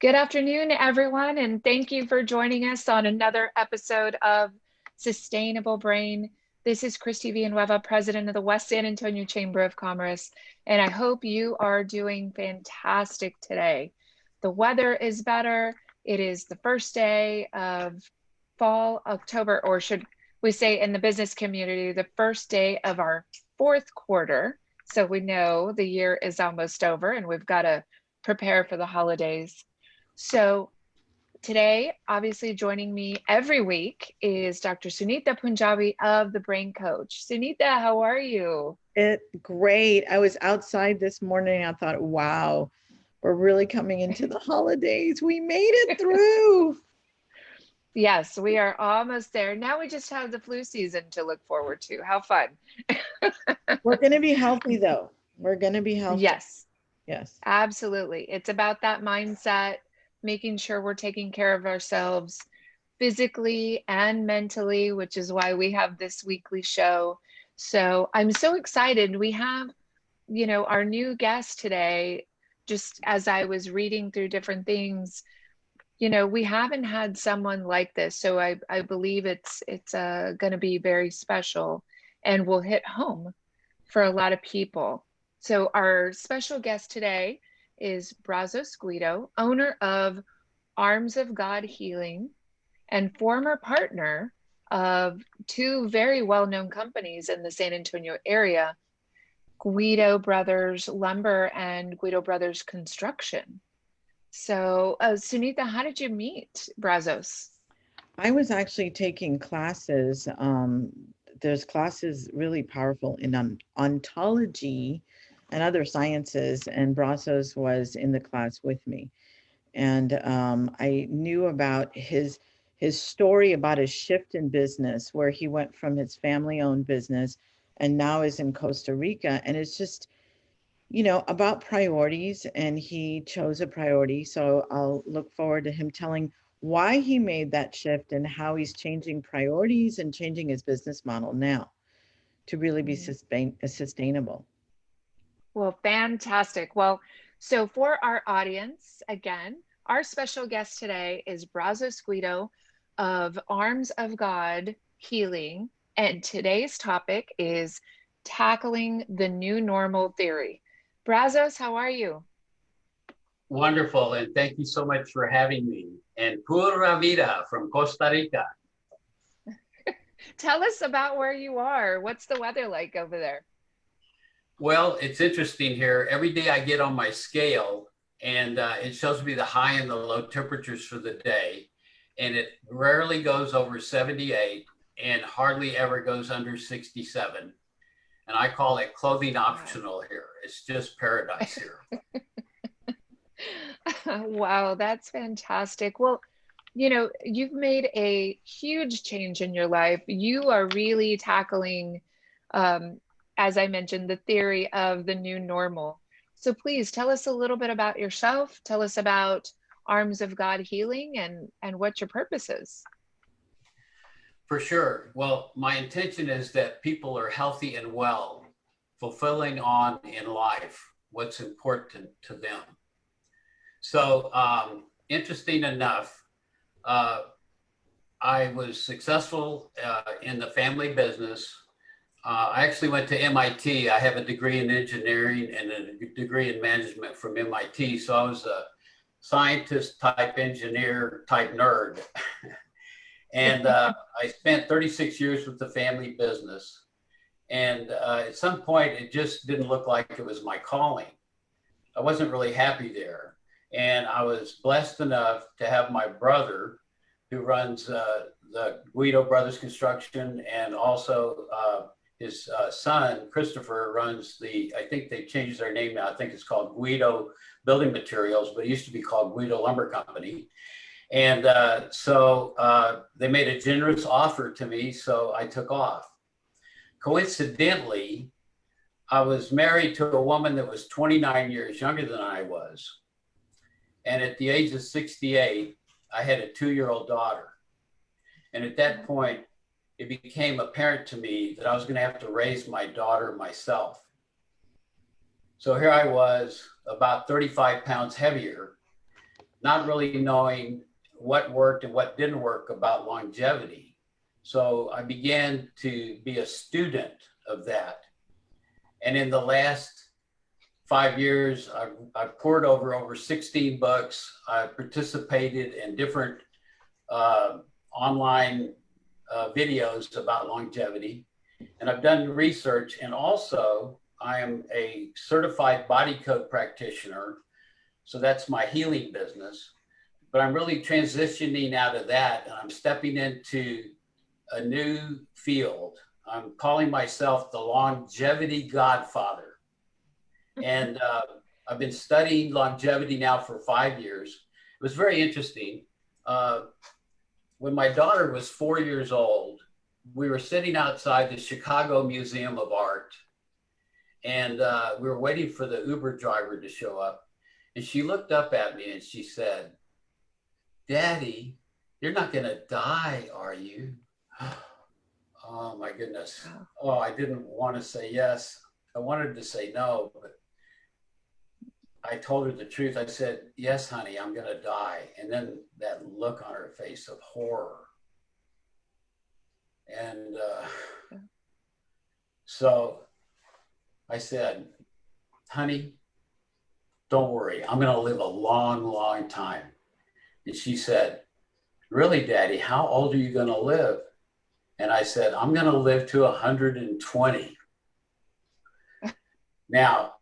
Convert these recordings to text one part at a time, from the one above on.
Good afternoon, everyone, and thank you for joining us on another episode of Sustainable Brain. This is Kristi Villanueva, president of the West San Antonio Chamber of Commerce, and I hope you are doing fantastic today. The weather is better. It is the first day of fall, October, or should we say in the business community, the first day of our fourth quarter. So we know the year is almost over and we've got to prepare for the holidays. So today, obviously joining me every week is Dr. Sunita Punjabi of The Brain Coach. Sunita, how are you? Great. I was outside this morning. I thought, wow, we're really coming into the holidays. We made it through. Yes, we are almost there. Now we just have the flu season to look forward to. How fun. We're going to be healthy, though. We're going to be healthy. Yes. Yes. Absolutely. It's about that mindset, making sure we're taking care of ourselves physically and mentally, which is why we have this weekly show. So I'm so excited. We have, our new guest today. Just as I was reading through different things, we haven't had someone like this. So I believe it's going to be very special and will hit home for a lot of people. So our special guest today is Brazos Guido, owner of Arms of God Healing and former partner of two very well-known companies in the San Antonio area, Guido Brothers Lumber and Guido Brothers Construction. So Sunita, how did you meet Brazos? I was actually taking classes. There's classes really powerful in ontology and other sciences, and Brazos was in the class with me. And I knew about his story about his shift in business, where he went from his family-owned business and now is in Costa Rica. And it's just, about priorities, and he chose a priority. So I'll look forward to him telling why he made that shift and how he's changing priorities and changing his business model now to really be sustainable. Well, fantastic. Well, so for our audience, again, our special guest today is Brazos Guido of Arms of God Healing. And today's topic is tackling the new normal theory. Brazos, how are you? Wonderful, and thank you so much for having me. And pura vida from Costa Rica. Tell us about where you are. What's the weather like over there? Well, it's interesting here. Every day I get on my scale and it shows me the high and the low temperatures for the day. And it rarely goes over 78 and hardly ever goes under 67. And I call it clothing optional here. It's just paradise here. Wow, that's fantastic. Well, you've made a huge change in your life. You are really tackling, as I mentioned, the theory of the new normal. So please tell us a little bit about yourself. Tell us about Arms of God Healing and what your purpose is. For sure. Well, my intention is that people are healthy and well, fulfilling on in life what's important to them. So interesting enough, I was successful in the family business. I actually went to MIT. I have a degree in engineering and a degree in management from MIT. So I was a scientist type engineer type nerd. And I spent 36 years with the family business. And at some point, it just didn't look like it was my calling. I wasn't really happy there. And I was blessed enough to have my brother, who runs the Guido Brothers Construction, and also his son, Christopher, runs I think they changed their name now. I think it's called Guido Building Materials, but it used to be called Guido Lumber Company. And so they made a generous offer to me, so I took off. Coincidentally, I was married to a woman that was 29 years younger than I was. And at the age of 68, I had a 2-year-old daughter. And at that point, it became apparent to me that I was going to have to raise my daughter myself. So here I was, about 35 pounds heavier, not really knowing what worked and what didn't work about longevity. So I began to be a student of that. And in the last 5 years, I've poured over 16 books. I've participated in different online videos about longevity. And I've done research, and also I am a certified body code practitioner. So that's my healing business. But I'm really transitioning out of that, and I'm stepping into a new field. I'm calling myself the longevity godfather. And I've been studying longevity now for 5 years. It was very interesting. When my daughter was 4 years old, we were sitting outside the Chicago Museum of Art, and we were waiting for the Uber driver to show up. And she looked up at me and she said, "Daddy, you're not going to die, are you?" Oh my goodness. Oh, I didn't want to say yes. I wanted to say no, but I told her the truth. I said, "Yes, honey, I'm going to die." And then that look on her face of horror. And so I said, "Honey, don't worry. I'm going to live a long, long time." And she said, "Really, Daddy, how old are you going to live?" And I said, "I'm going to live to 120. Now,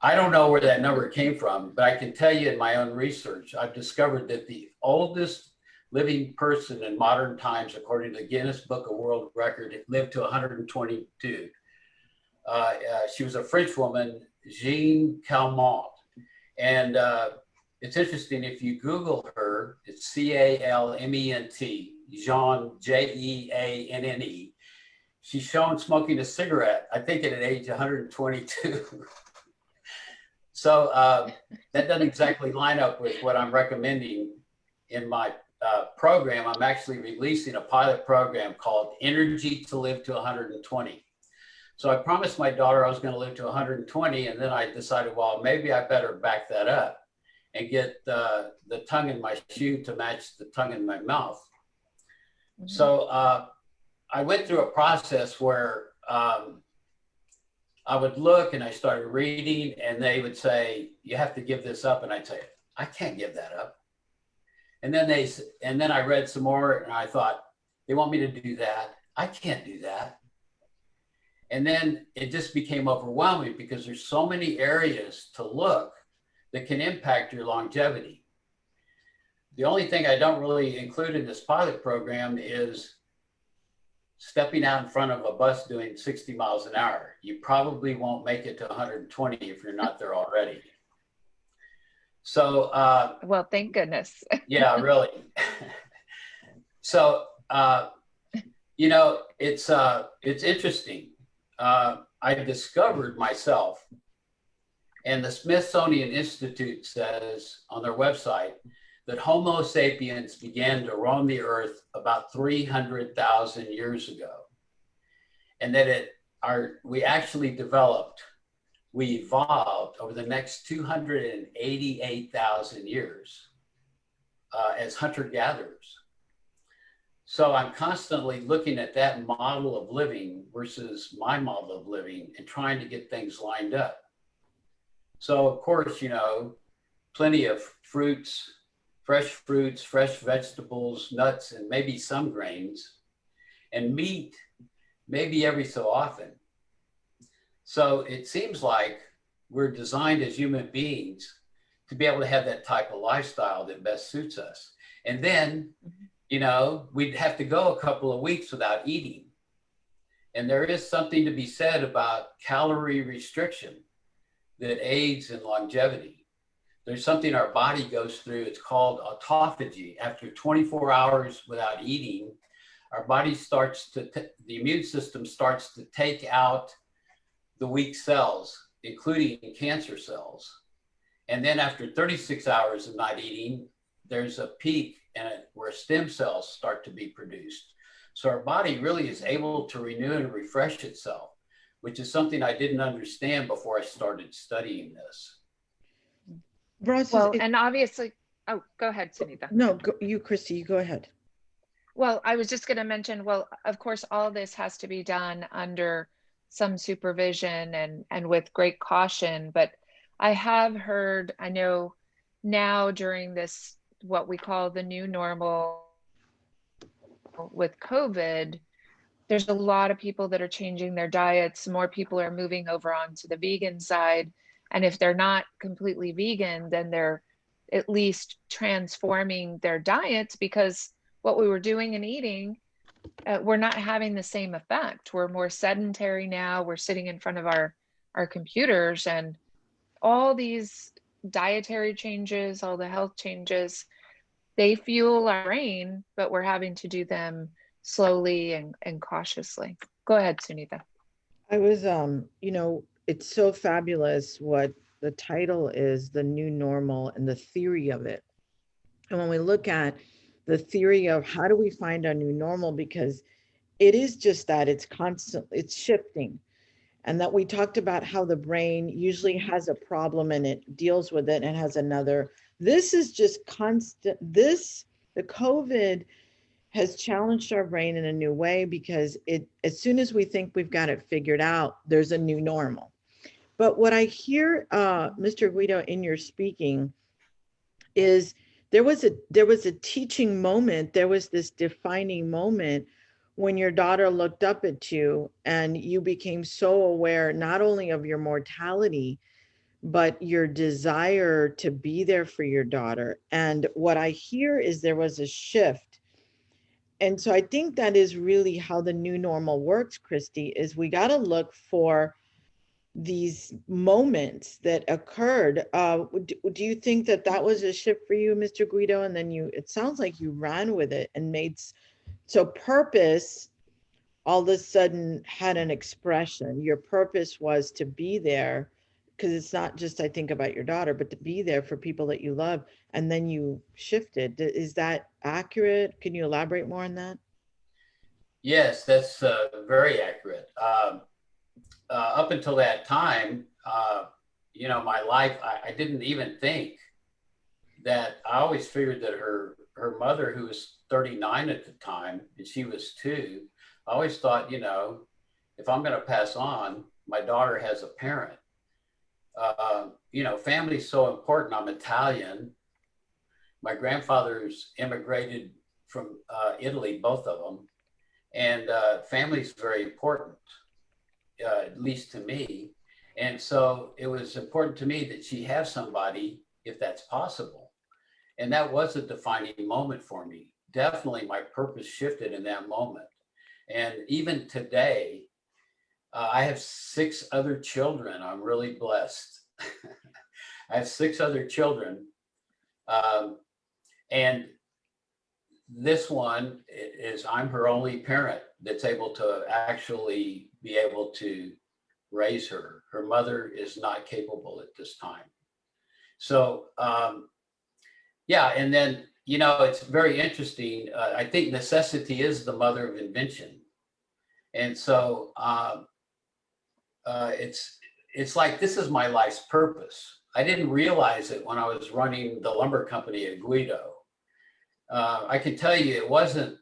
I don't know where that number came from, but I can tell you in my own research, I've discovered that the oldest living person in modern times, according to the Guinness Book of World Record, lived to 122. She was a French woman, Jean Calment. And it's interesting, if you Google her, it's Calment, Jean, Jeanne. She's shown smoking a cigarette, I think at an age 122. So that doesn't exactly line up with what I'm recommending in my program. I'm actually releasing a pilot program called Energy to Live to 120. So I promised my daughter I was going to live to 120, and then I decided, well, maybe I better back that up and get the tongue in my shoe to match the tongue in my mouth. Mm-hmm. So I went through a process where I would look and I started reading, and they would say, "You have to give this up." And I'd say, "I can't give that up." And then I read some more, and I thought, "They want me to do that. I can't do that." And then it just became overwhelming because there's so many areas to look that can impact your longevity. The only thing I don't really include in this pilot program is stepping out in front of a bus doing 60 miles an hour. You probably won't make it to 120 if you're not there already. So, well, thank goodness. Yeah, really. So, you know, it's interesting. I discovered myself, and the Smithsonian Institute says on their website that Homo sapiens began to roam the earth about 300,000 years ago. And that we actually we evolved over the next 288,000 years as hunter-gatherers. So I'm constantly looking at that model of living versus my model of living and trying to get things lined up. So of course, you know, plenty of fruits, fresh vegetables, nuts, and maybe some grains, and meat, maybe every so often. So it seems like we're designed as human beings to be able to have that type of lifestyle that best suits us. And then, you know, we'd have to go a couple of weeks without eating. And there is something to be said about calorie restriction that aids in longevity. There's something our body goes through. It's called autophagy. After 24 hours without eating, our body starts to, the immune system starts to take out the weak cells, including cancer cells. And then after 36 hours of not eating, there's a peak where stem cells start to be produced. So our body really is able to renew and refresh itself, which is something I didn't understand before I started studying this. Well, and obviously, Oh, go ahead, Sunita. No, you, Kristi, you go ahead. Well, I was just going to mention, well, of course, all this has to be done under some supervision and with great caution. But I have heard, I know now during this, what we call the new normal with COVID, there's a lot of people that are changing their diets. More people are moving over onto the vegan side. And if they're not completely vegan, then they're at least transforming their diets, because what we were doing and eating, we're not having the same effect. We're more sedentary now. We're sitting in front of our computers, and all these dietary changes, all the health changes, they fuel our brain, but we're having to do them slowly and cautiously. Go ahead, Sunita. I was, it's so fabulous what the title is, The New Normal, and the theory of it. And when we look at the theory of how do we find our new normal, because it is just that it's constant, it's shifting. And that we talked about how the brain usually has a problem and it deals with it and has another. This is just constant. The COVID has challenged our brain in a new way, because as soon as we think we've got it figured out, there's a new normal. But what I hear, Mr. Guido, in your speaking is there was a teaching moment. There was this defining moment when your daughter looked up at you and you became so aware not only of your mortality, but your desire to be there for your daughter. And what I hear is there was a shift. And so I think that is really how the new normal works, Kristi, is we got to look for these moments that occurred. Do you think that that was a shift for you, Mr. Guido? And then it sounds like you ran with it and so purpose all of a sudden had an expression. Your purpose was to be there, because it's not just, I think about your daughter, but to be there for people that you love. And then you shifted. Is that accurate? Can you elaborate more on that? Yes, that's very accurate. Up until that time, my life, I didn't even think that. I always figured that her mother, who was 39 at the time, and she was 2, I always thought, if I'm going to pass on, my daughter has a parent. Family's so important. I'm Italian. My grandfathers immigrated from Italy, both of them. And family is very important, at least to me. And so it was important to me that she have somebody, if that's possible. And that was a defining moment for me. Definitely my purpose shifted in that moment. And even today, I have 6 other children. I'm really blessed. I have 6 other children. And this one is, I'm her only parent that's able to actually be able to raise her. Her mother is not capable at this time. So, yeah, and then, it's very interesting. I think necessity is the mother of invention. And so it's like, this is my life's purpose. I didn't realize it when I was running the lumber company at Guido. I can tell you, it wasn't,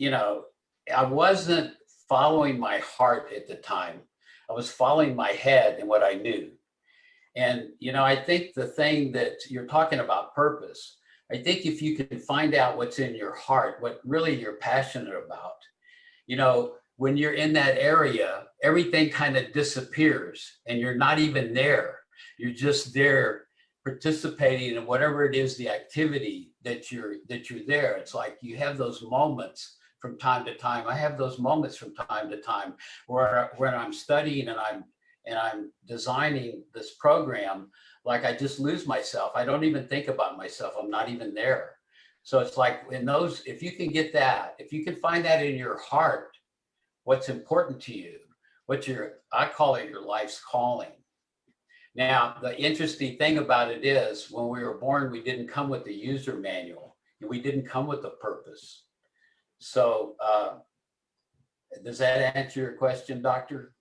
I wasn't following my heart at the time. I was following my head and what I knew. And, I think the thing that you're talking about, purpose, I think if you can find out what's in your heart, what really you're passionate about, when you're in that area, everything kind of disappears and you're not even there. You're just there participating in whatever it is, the activity that you're there. It's like you have those moments from time to time. I have those moments from time to time where when I'm studying and I'm designing this program, like I just lose myself. I don't even think about myself. I'm not even there. So it's like in those, if you can get that, if you can find that in your heart, what's important to you, I call it your life's calling. Now, the interesting thing about it is when we were born, we didn't come with the user manual and we didn't come with a purpose. So does that answer your question, Doctor?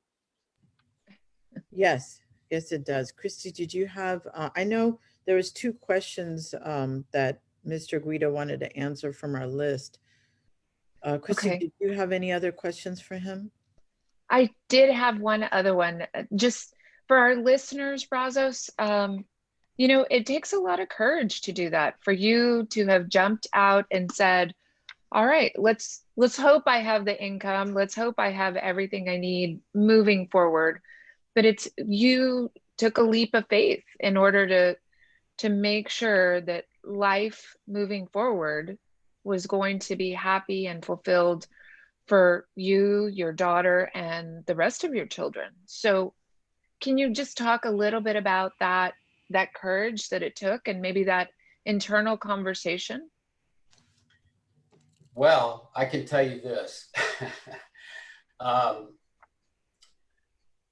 Yes, it does. Kristi, did you have, I know there was two questions that Mr. Guido wanted to answer from our list. Kristi, Okay. did you have any other questions for him? I did have one other one. Just for our listeners, Brazos, you know, it takes a lot of courage to do that. For you to have jumped out and said, all right, let's hope I have the income. Let's hope I have everything I need moving forward. But it's you took a leap of faith in order to make sure that life moving forward was going to be happy and fulfilled for you, your daughter, and the rest of your children. So can you just talk a little bit about that courage that it took and maybe that internal conversation? Well, I can tell you this. um,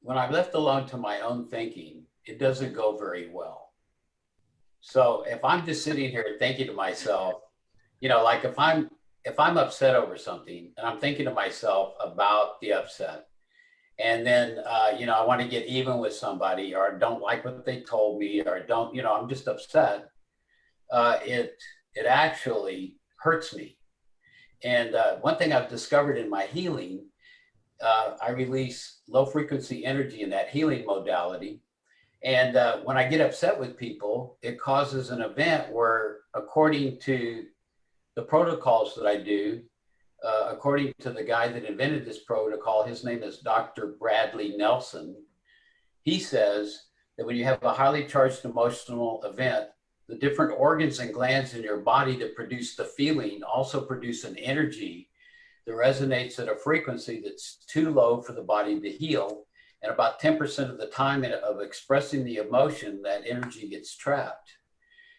when I'm left alone to my own thinking, it doesn't go very well. So if I'm just sitting here thinking to myself, like if I'm upset over something and I'm thinking to myself about the upset, and then I want to get even with somebody, or I don't like what they told me, or I don't, I'm just upset. It actually hurts me. And one thing I've discovered in my healing, I release low frequency energy in that healing modality. And when I get upset with people, it causes an event where, according to the protocols that I do, according to the guy that invented this protocol, his name is Dr. Bradley Nelson. He says that when you have a highly charged emotional event, the different organs and glands in your body that produce the feeling also produce an energy that resonates at a frequency that's too low for the body to heal. And about 10% of the time of expressing the emotion, that energy gets trapped.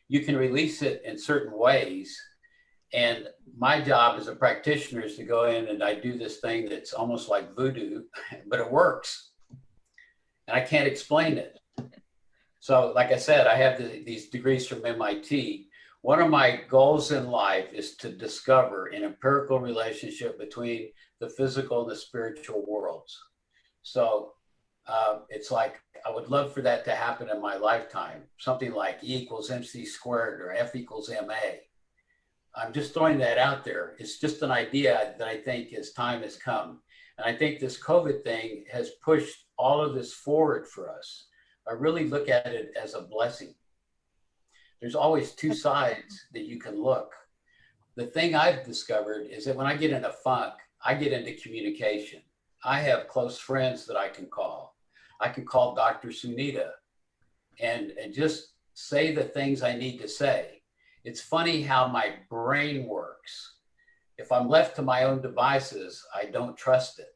You can release it in certain ways. And my job as a practitioner is to go in and I do this thing that's almost like voodoo, but it works. And I can't explain it. So like I said, I have these degrees from MIT. One of my goals in life is to discover an empirical relationship between the physical and the spiritual worlds. So it's like, I would love for that to happen in my lifetime. Something like E equals MC squared or F equals MA. I'm just throwing that out there. It's just an idea that I think as time has come. And I think this COVID thing has pushed all of this forward for us. I really look at it as a blessing. There's always two sides that you can look. The thing I've discovered is that when I get in a funk, I get into communication. I have close friends that I can call. I can call Dr. Sunita and just say the things I need to say. It's funny how my brain works. If I'm left to my own devices, I don't trust it.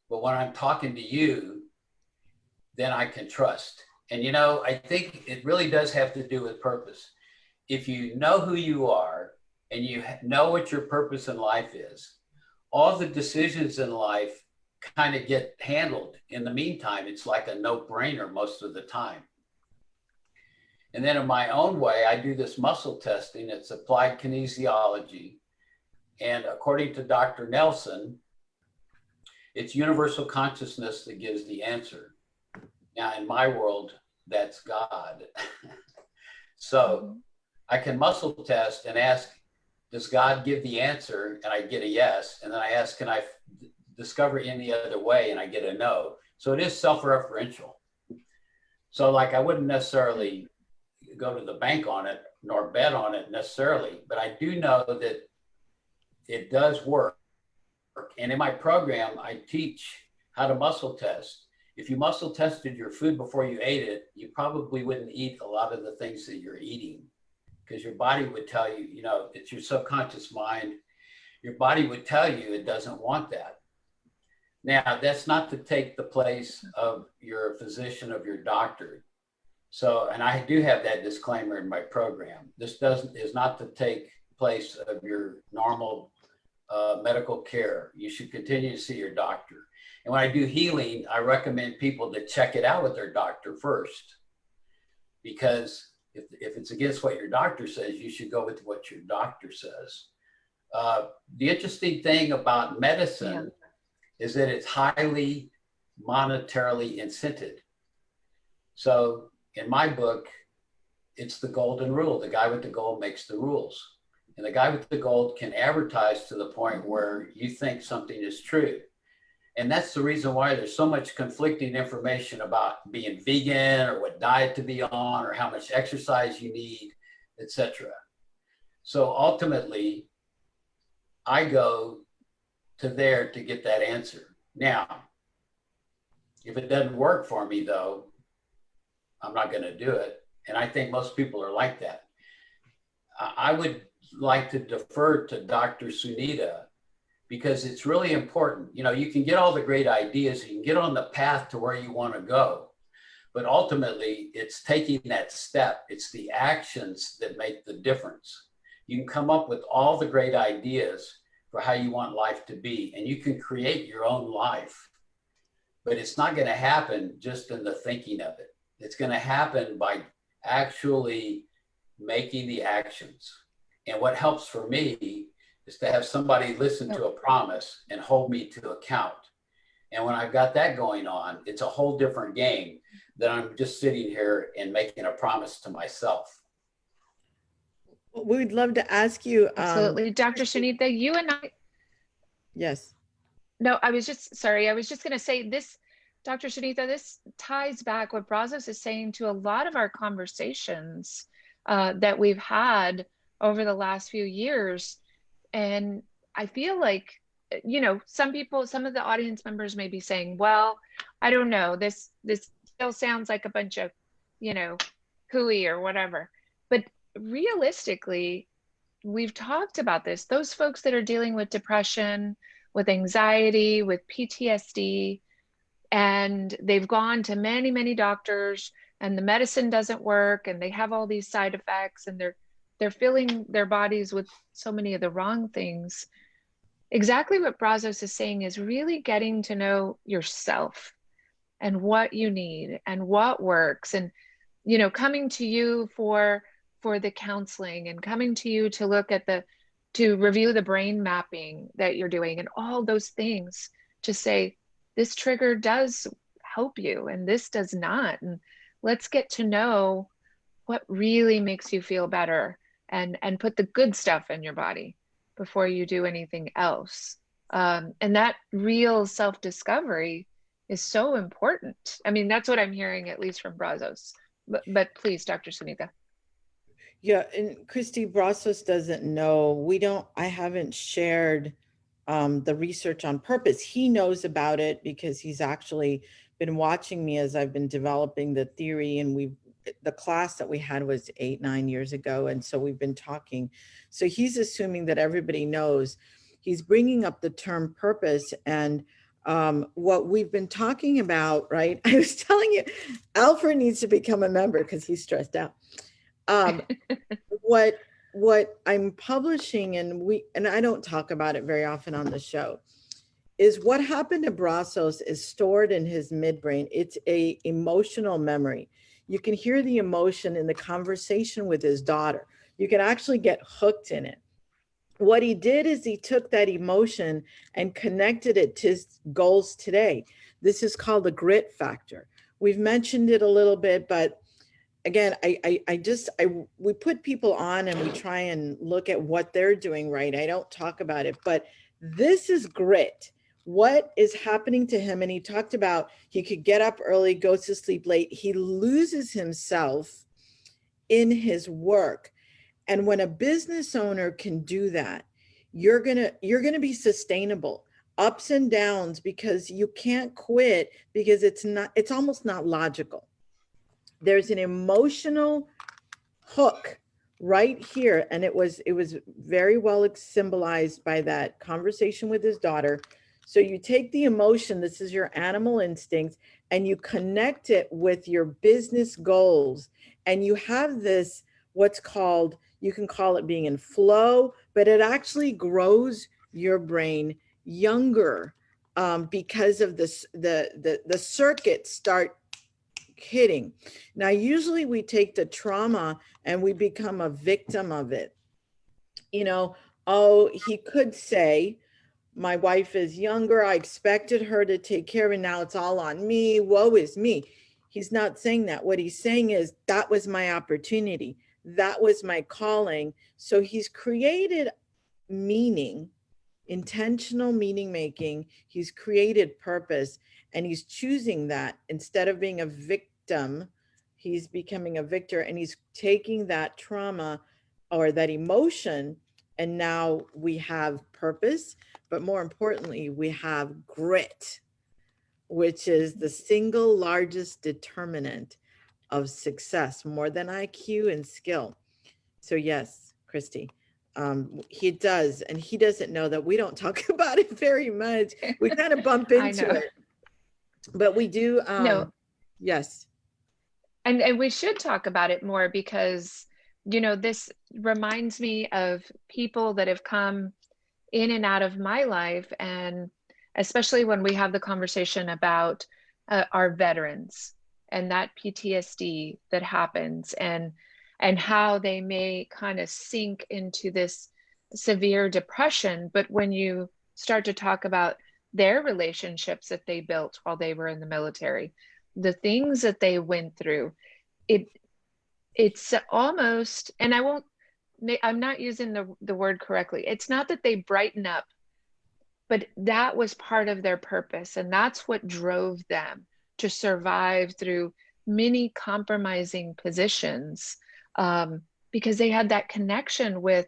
But when I'm talking to you, then I can trust. And I think it really does have to do with purpose. If you know who you are and you know what your purpose in life is, all the decisions in life kind of get handled. In the meantime, it's like a no-brainer most of the time. And then in my own way, I do this muscle testing. It's applied kinesiology. And according to Dr. Nelson, it's universal consciousness that gives the answer. Now, in my world, that's God. So I can muscle test and ask, does God give the answer? And I get a yes. And then I ask, can I discover any other way? And I get a no. So it is self-referential. So like, I wouldn't necessarily go to the bank on it nor bet on it necessarily, but I do know that it does work. And in my program, I teach how to muscle test. If you muscle tested your food before you ate it, you probably wouldn't eat a lot of the things that you're eating, because your body would tell you, it's your subconscious mind. Your body would tell you it doesn't want that. Now, that's not to take the place of your physician, of your doctor. So, and I do have that disclaimer in my program. This is not to take place of your normal medical care. You should continue to see your doctor. And when I do healing, I recommend people to check it out with their doctor first, because if it's against what your doctor says, you should go with what your doctor says. The interesting thing about medicine is that it's highly monetarily incented. So in my book, it's the golden rule. The guy with the gold makes the rules. And the guy with the gold can advertise to the point where you think something is true. And that's the reason why there's so much conflicting information about being vegan or what diet to be on or how much exercise you need, etc. So ultimately, I go to there to get that answer. Now, if it doesn't work for me, though, I'm not going to do it. And I think most people are like that. I would like to defer to Dr. Sunita because it's really important. You know, you can get all the great ideas, you can get on the path to where you want to go, but ultimately it's taking that step. It's the actions that make the difference. You can come up with all the great ideas for how you want life to be, and you can create your own life, but it's not going to happen just in the thinking of it. It's going to happen by actually making the actions. And what helps for me is to have somebody listen to a promise and hold me to account. And when I've got that going on, it's a whole different game than I'm just sitting here and making a promise to myself. We'd love to ask you. Absolutely. Dr. Sunita, you and I. Yes. No, I was just going to say this, Dr. Sunita, this ties back what Brazos is saying to a lot of our conversations that we've had over the last few years. And I feel like, you know, some of the audience members may be saying, well, I don't know, this still sounds like a bunch of, you know, hooey or whatever. But realistically, we've talked about this. Those folks that are dealing with depression, with anxiety, with PTSD, and they've gone to many, many doctors and the medicine doesn't work and they have all these side effects and they're filling their bodies with so many of the wrong things. Exactly what Brazos is saying is really getting to know yourself and what you need and what works, and, you know, coming to you for the counseling and coming to you to look at to review the brain mapping that you're doing and all those things to say, this trigger does help you and this does not. And let's get to know what really makes you feel better and put the good stuff in your body before you do anything else. And that real self-discovery is so important. I mean, that's what I'm hearing, at least from Brazos. But please, Dr. Sunita. Yeah, and Kristi, Brazos doesn't know. I haven't shared the research on purpose. He knows about it because he's actually been watching me as I've been developing the theory, and the class that we had was 8-9 years ago. And so we've been talking. So he's assuming that everybody knows. He's bringing up the term purpose and what we've been talking about, right? I was telling you, Alfred needs to become a member because he's stressed out. What I'm publishing, and I don't talk about it very often on the show, is what happened to Brazos is stored in his midbrain. It's a emotional memory. You can hear the emotion in the conversation with his daughter. You can actually get hooked in it. What he did is he took that emotion and connected it to his goals today. This is called the grit factor. We've mentioned it a little bit, but again, we put people on and we try and look at what they're doing right. I don't talk about it, but this is grit. What is happening to him? And he talked about he could get up early, goes to sleep late. He loses himself in his work. And when a business owner can do that, you're gonna be sustainable. Ups and downs, because you can't quit, because it's almost not logical. There's an emotional hook right here, and it was very well symbolized by that conversation with his daughter. So you take the emotion, this is your animal instincts, and you connect it with your business goals, and you have this, what's called, you can call it being in flow, but it actually grows your brain younger, because of this, the circuits start hitting. Now, usually we take the trauma and we become a victim of it. You know, oh, he could say, my wife is younger, I expected her to take care of it, now it's all on me, woe is me. He's not saying that. What he's saying is, that was my opportunity. That was my calling. So he's created meaning, intentional meaning making. He's created purpose, and he's choosing that instead of being a victim. He's becoming a victor, and he's taking that trauma or that emotion. And now we have purpose, but more importantly, we have grit, which is the single largest determinant of success, more than IQ and skill. So yes, Kristi, he does, and he doesn't know that we don't talk about it very much. We kind of bump I into know. it, but we do. No, Yes. and we should talk about it more because, you know, this reminds me of people that have come in and out of my life, and especially when we have the conversation about our veterans and that PTSD that happens, and how they may kind of sink into this severe depression. But when you start to talk about their relationships that they built while they were in the military, the things that they went through, it it's almost, and I'm not using the word correctly. It's not that they brighten up, but that was part of their purpose. And that's what drove them to survive through many compromising positions, because they had that connection with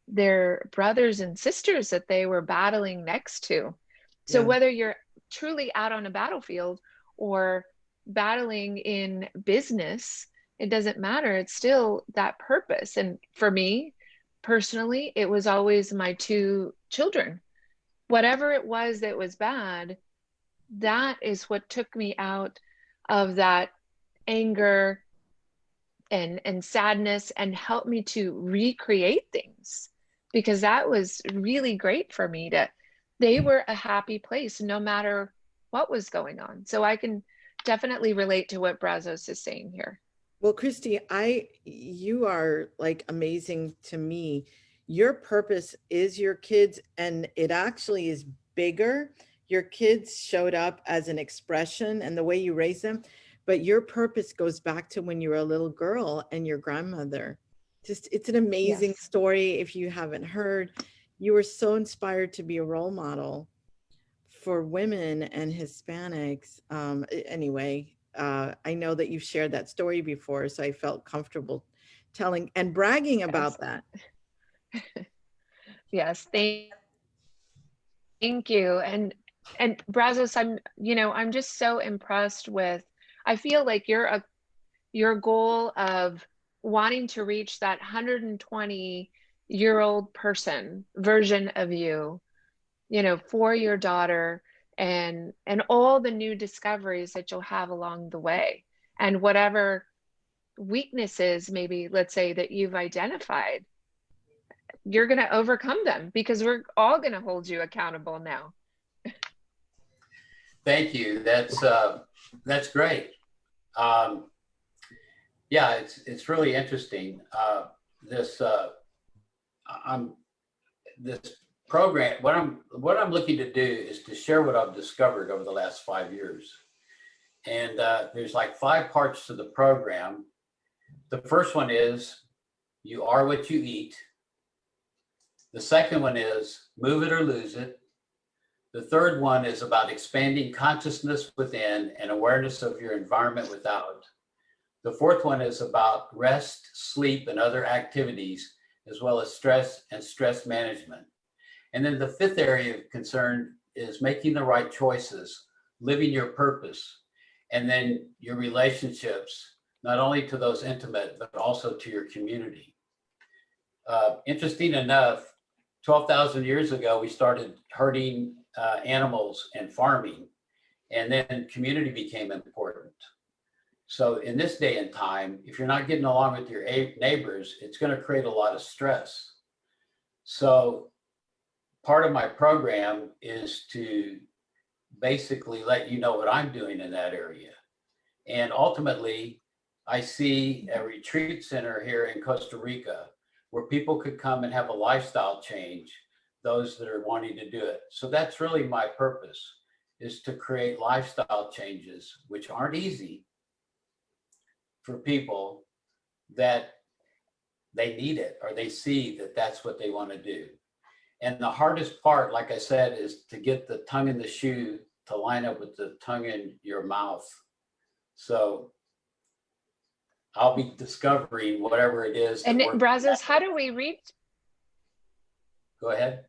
their brothers and sisters that they were battling next to. So Yeah. whether you're truly out on a battlefield or battling in business, it doesn't matter. It's still that purpose. And for me personally, it was always my two children. Whatever it was that was bad, that is what took me out of that anger and sadness, and helped me to recreate things, because that was really great for me. To They were a happy place no matter what was going on. So I can definitely relate to what Brazos is saying here. Well, Kristi, you are like amazing to me. Your purpose is your kids, and it actually is bigger. Your kids showed up as an expression and the way you raise them, but your purpose goes back to when you were a little girl and your grandmother. Just, it's an amazing Yes. story. If you haven't heard, you were so inspired to be a role model for women and Hispanics. Anyway, I know that you've shared that story before, so I felt comfortable telling and bragging Yes. about that. Yes. Thank you. And Brazos, I'm just so impressed with, I feel like your goal of wanting to reach that 120-year-old person version of you, for your daughter, and all the new discoveries that you'll have along the way, and whatever weaknesses, maybe, let's say, that you've identified, you're going to overcome them, because we're all going to hold you accountable now. Thank you. That's great. Yeah, it's really interesting. This this program. What I'm looking to do is to share what I've discovered over the last 5 years. And there's like 5 parts to the program. The first one is you are what you eat. The second one is move it or lose it. The third one is about expanding consciousness within and awareness of your environment without. The fourth one is about rest, sleep, and other activities, as well as stress and stress management. And then the fifth area of concern is making the right choices, living your purpose, and then your relationships, not only to those intimate, but also to your community. Interesting enough, 12,000 years ago, we started herding animals and farming, and then community became important. So in this day and time, if you're not getting along with your neighbors, it's going to create a lot of stress. So part of my program is to basically let you know what I'm doing in that area. And ultimately, I see a retreat center here in Costa Rica where people could come and have a lifestyle change, those that are wanting to do it. So that's really my purpose, is to create lifestyle changes, which aren't easy, for people that they need it, or they see that that's what they want to do. And the hardest part, like I said, is to get the tongue in the shoe to line up with the tongue in your mouth. So I'll be discovering whatever it is. And Brazos, how do we reach? Go ahead.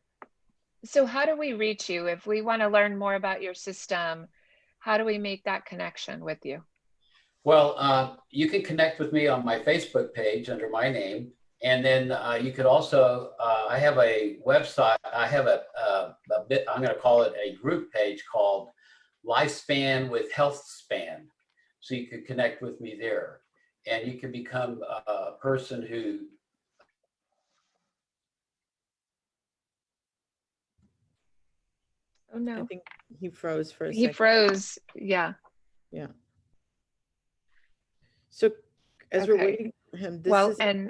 So how do we reach you? If we want to learn more about your system, how do we make that connection with you? Well, you can connect with me on my Facebook page under my name. And then you could also, I have a website, I have a bit, I'm going to call it a group page called Lifespan with Health Span. So you can connect with me there, and you can become a person who. Oh no. I think he froze for a second. He froze, yeah. Yeah. So as we're waiting for him, this is a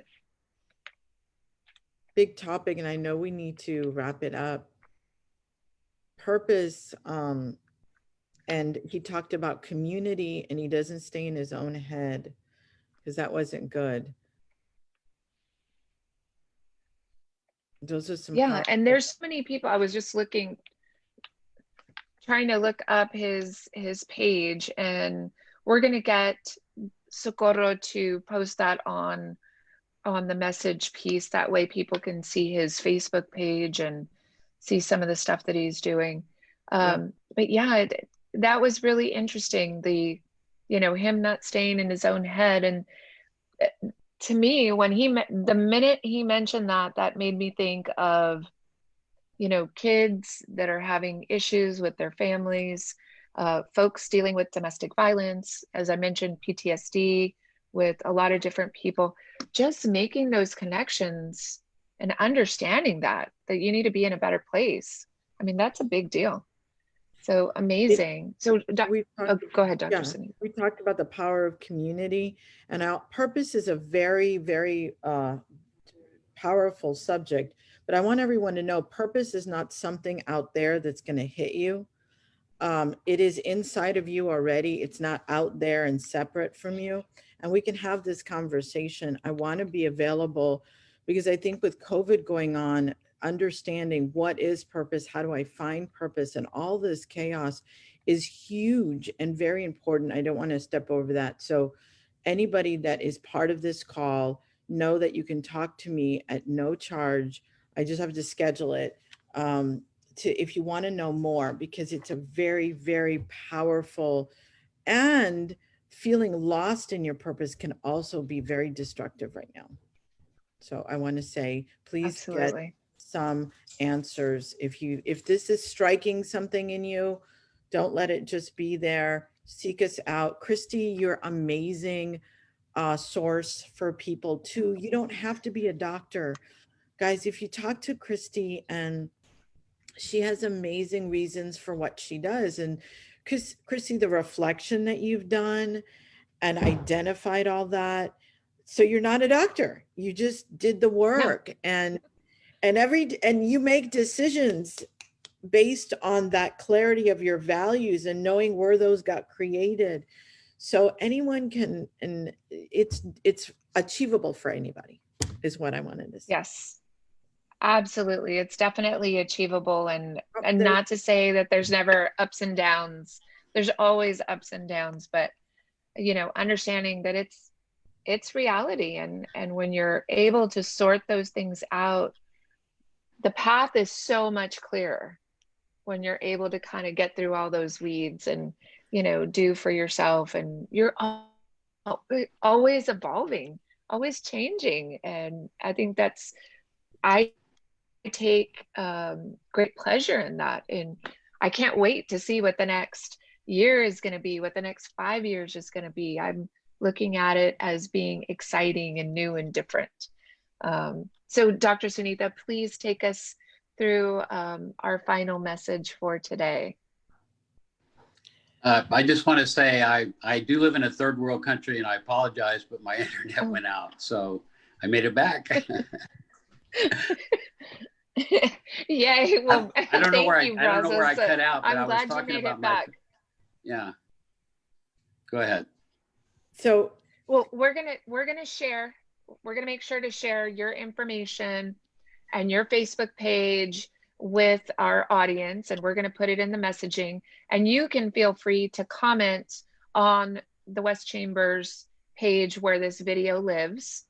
big topic, and I know we need to wrap it up. Purpose, and he talked about community, and he doesn't stay in his own head, because that wasn't good. Those are some and there's so many people. I was just trying to look up his page, and we're going to get Socorro to post that on the message piece. That way people can see his Facebook page and see some of the stuff that he's doing. But yeah, that was really interesting. Him not staying in his own head. And to me, the minute he mentioned that made me think of, kids that are having issues with their families, folks dealing with domestic violence, as I mentioned, PTSD, with a lot of different people, just making those connections and understanding that you need to be in a better place. I mean, that's a big deal. So amazing. Go ahead, Dr. Sunita. We talked about the power of community, and our purpose is a very, very powerful subject. But I want everyone to know purpose is not something out there that's going to hit you. It is inside of you already. It's not out there and separate from you. And we can have this conversation. I want to be available because I think with COVID going on, understanding what is purpose, how do I find purpose, and all this chaos is huge and very important. I don't want to step over that. So anybody that is part of this call, know that you can talk to me at no charge. I just have to schedule it. If you want to know more, because it's a very, very powerful, and feeling lost in your purpose can also be very destructive right now. So I want to say, please get some answers. If this is striking something in you, don't let it just be there. Seek us out. Kristi, you're amazing source for people too. You don't have to be a doctor. Guys, if you talk to Kristi, and she has amazing reasons for what she does. And Kristi, the reflection that you've done and identified all that. So you're not a doctor. You just did the work. No. And you make decisions based on that clarity of your values and knowing where those got created. So anyone can, and it's achievable for anybody, is what I wanted to say. Yes. Absolutely. It's definitely achievable, and not to say that there's never ups and downs. There's always ups and downs, but understanding that it's reality, and when you're able to sort those things out, the path is so much clearer when you're able to kind of get through all those weeds and do for yourself, and you're always evolving, always changing. And I think I take great pleasure in that. And I can't wait to see what the next year is going to be, what the next 5 years is going to be. I'm looking at it as being exciting and new and different. So Dr. Sunita, please take us through our final message for today. I just want to say I do live in a third world country, and I apologize, but my internet went out. So I made it back. Yay. Well, I don't know where I cut out, but I'm glad you made it back. Yeah. Go ahead. So Well, we're gonna make sure to share your information and your Facebook page with our audience, and we're gonna put it in the messaging. And you can feel free to comment on the West Chambers page where this video lives.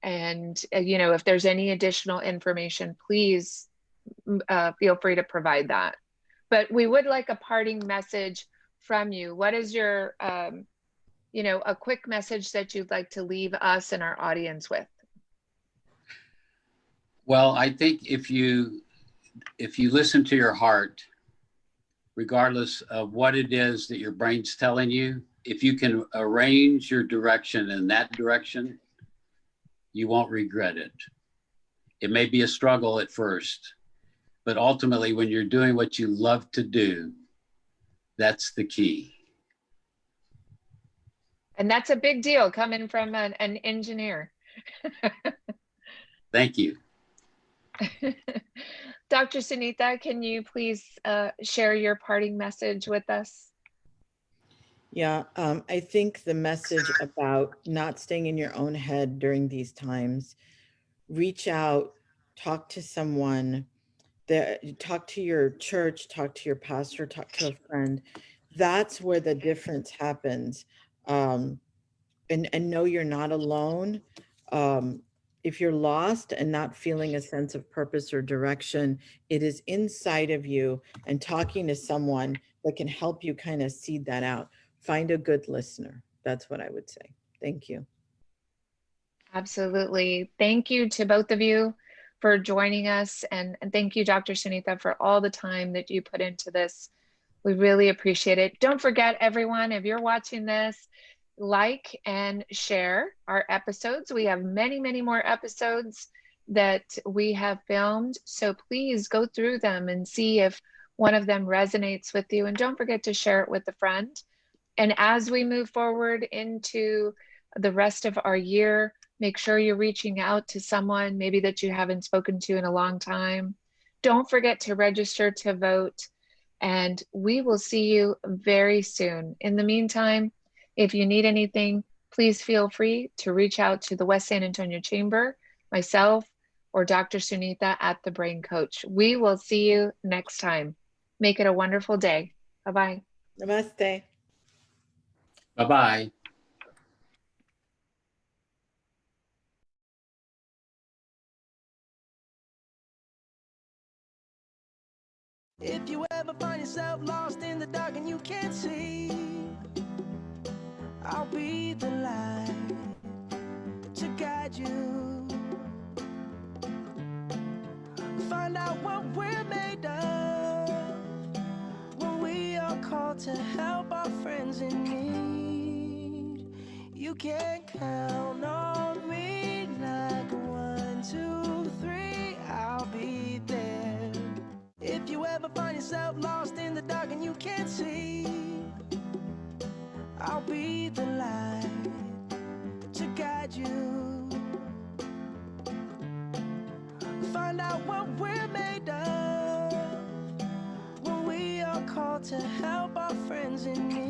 And if there's any additional information, please feel free to provide that. But we would like a parting message from you. What is your a quick message that you'd like to leave us and our audience with? Well, I think if you listen to your heart, regardless of what it is that your brain's telling you, if you can arrange your direction in that direction, you won't regret it. It may be a struggle at first, but ultimately, when you're doing what you love to do, that's the key. And that's a big deal coming from an engineer. Thank you. Dr. Sunita, can you please share your parting message with us? Yeah, I think the message about not staying in your own head during these times, reach out, talk to someone, talk to your church, talk to your pastor, talk to a friend. That's where the difference happens. And know you're not alone. If you're lost and not feeling a sense of purpose or direction, it is inside of you, and talking to someone that can help you kind of seed that out. Find a good listener. That's what I would say. Thank you. Absolutely. Thank you to both of you for joining us. And thank you, Dr. Sunita, for all the time that you put into this. We really appreciate it. Don't forget, everyone, if you're watching this, like and share our episodes. We have many, many more episodes that we have filmed. So please go through them and see if one of them resonates with you. And don't forget to share it with a friend. And as we move forward into the rest of our year, make sure you're reaching out to someone maybe that you haven't spoken to in a long time. Don't forget to register to vote. And we will see you very soon. In the meantime, if you need anything, please feel free to reach out to the West San Antonio Chamber, myself, or Dr. Sunita at the Brain Coach. We will see you next time. Make it a wonderful day. Bye-bye. Namaste. Bye-bye. If you ever find yourself lost in the dark and you can't see, I'll be the light to guide you. Find out what we're made of when we are called to help our friends in need. You can count on me like 1, 2, 3, I'll be there. If you ever find yourself lost in the dark and you can't see, I'll be the light to guide you. Find out what we're made of when we are called to help our friends in need.